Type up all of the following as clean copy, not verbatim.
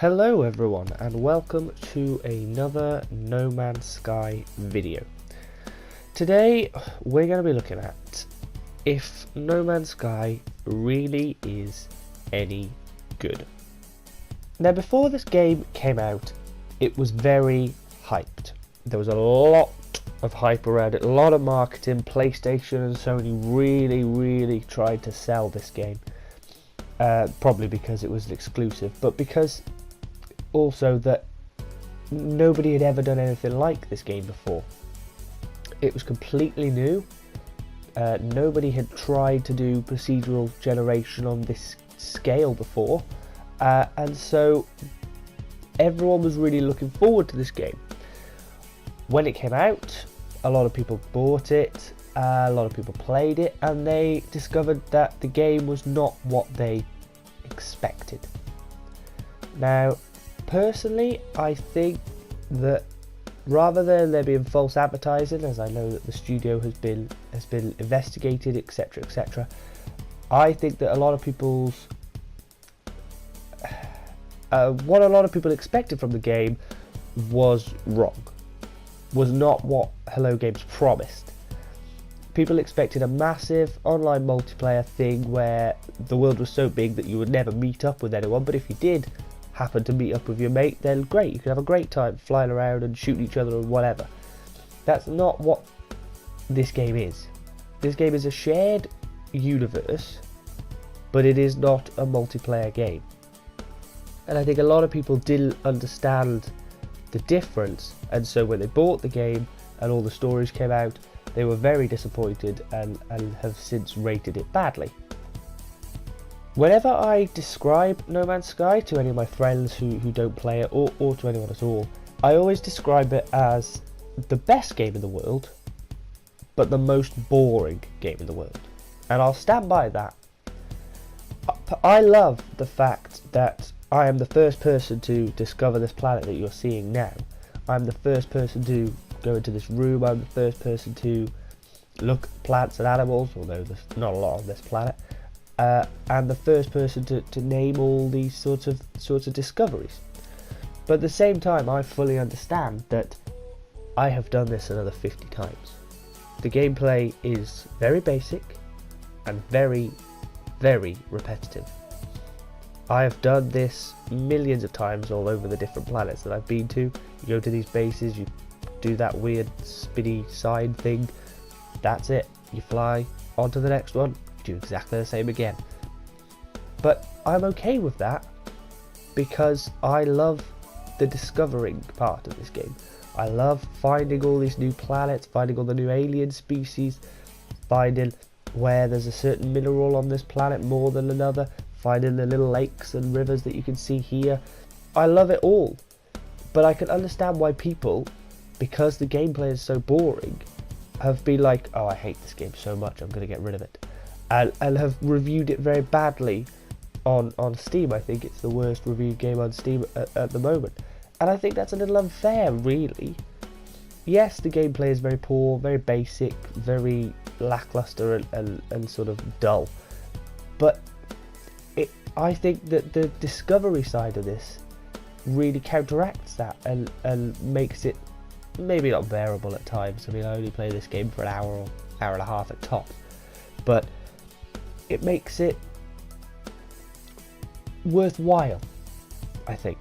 Hello everyone and welcome to another No Man's Sky video. Today we're going to be looking at if No Man's Sky really is any good. Now before this game came out it was very hyped. There was a lot of hype around it, a lot of marketing. PlayStation and Sony really tried to sell this game. Probably because it was an exclusive, but because also that nobody had ever done anything like this game before. It was completely new. Nobody had tried to do procedural generation on this scale before, and so everyone was really looking forward to this game. When it came out, a lot of people bought it, a lot of people played it, and they discovered that the game was not what they expected. Now personally, I think that rather than there being false advertising, as I know that the studio has been investigated, etc., I think that a lot of people's what a lot of people expected from the game was wrong, was not what Hello Games promised. People expected a massive online multiplayer thing where the world was so big that you would never meet up with anyone, but if you did happen to meet up with your mate, then great, you could have a great time flying around and shooting each other and whatever. That's not what this game is. This game is a shared universe, but it is not a multiplayer game. And I think a lot of people didn't understand the difference, and so when they bought the game and all the stories came out, they were very disappointed and have since rated it badly. Whenever I describe No Man's Sky to any of my friends who don't play it, or to anyone at all, I always describe it as the best game in the world, but the most boring game in the world. And I'll stand by that. I love the fact that I am the first person to discover this planet that you're seeing now. I'm the first person to go into this room, I'm the first person to look at plants and animals, although there's not a lot on this planet. And the first person to name all these sorts of discoveries. But at the same time, I fully understand that I have done this another 50 times. The gameplay is very basic and very repetitive. I have done this millions of times all over the different planets that I've been to. You go to these bases, you do that weird spinny sign thing, that's it, you fly on to the next one, do exactly the same again. But I'm okay with that because I love the discovering part of this game. I love finding all these new planets, finding all the new alien species, finding where there's a certain mineral on this planet more than another, finding the little lakes and rivers that you can see here. I love it all, but I can understand why people, because the gameplay is so boring, have been like, oh, I hate this game so much, I'm going to get rid of it. And have reviewed it very badly on Steam. I think it's the worst reviewed game on Steam at the moment. And I think that's a little unfair, really. Yes, the gameplay is very poor, very basic, very lackluster and sort of dull. But I think that the discovery side of this really counteracts that and makes it maybe not bearable at times. I mean, I only play this game for an hour or hour and a half at tops, but it makes it worthwhile, I think.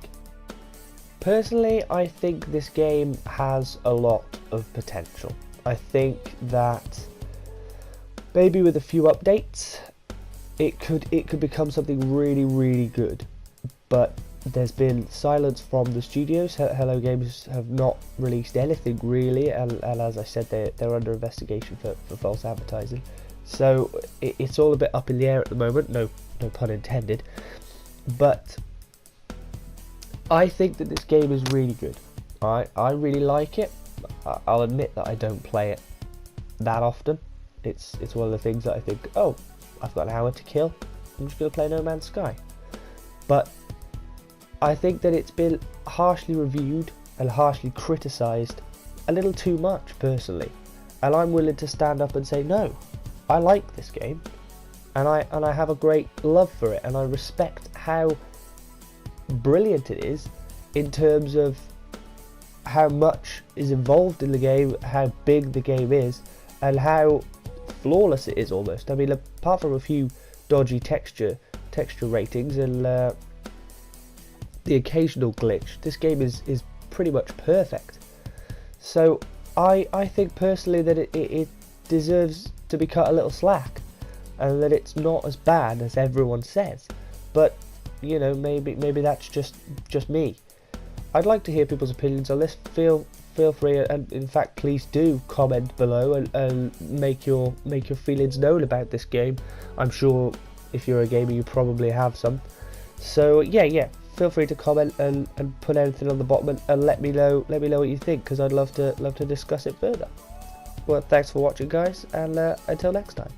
Personally, I think this game has a lot of potential. I think that maybe with a few updates it could become something really good, but there's been silence from the studios. Hello Games have not released anything really, and as I said, they're under investigation for false advertising. So it's all a bit up in the air at the moment, no pun intended. But I think that this game is really good. I really like it. I'll admit that I don't play it that often. It's one of the things that I think, oh, I've got an hour to kill, I'm just going to play No Man's Sky. But I think that it's been harshly reviewed and harshly criticised a little too much personally, and I'm willing to stand up and say no, I like this game and I have a great love for it, and I respect how brilliant it is in terms of how much is involved in the game, how big the game is, and how flawless it is almost. I mean, apart from a few dodgy texture ratings and the occasional glitch, this game is pretty much perfect. So I think personally that it deserves to be cut a little slack, and that it's not as bad as everyone says. But you know, maybe that's just me. I'd like to hear people's opinions on this. Feel free, and in fact please do comment below and make your feelings known about this game. I'm sure if you're a gamer you probably have some. So yeah, feel free to comment and put anything on the bottom and let me know what you think, because I'd love to discuss it further. Well, thanks for watching guys, and until next time.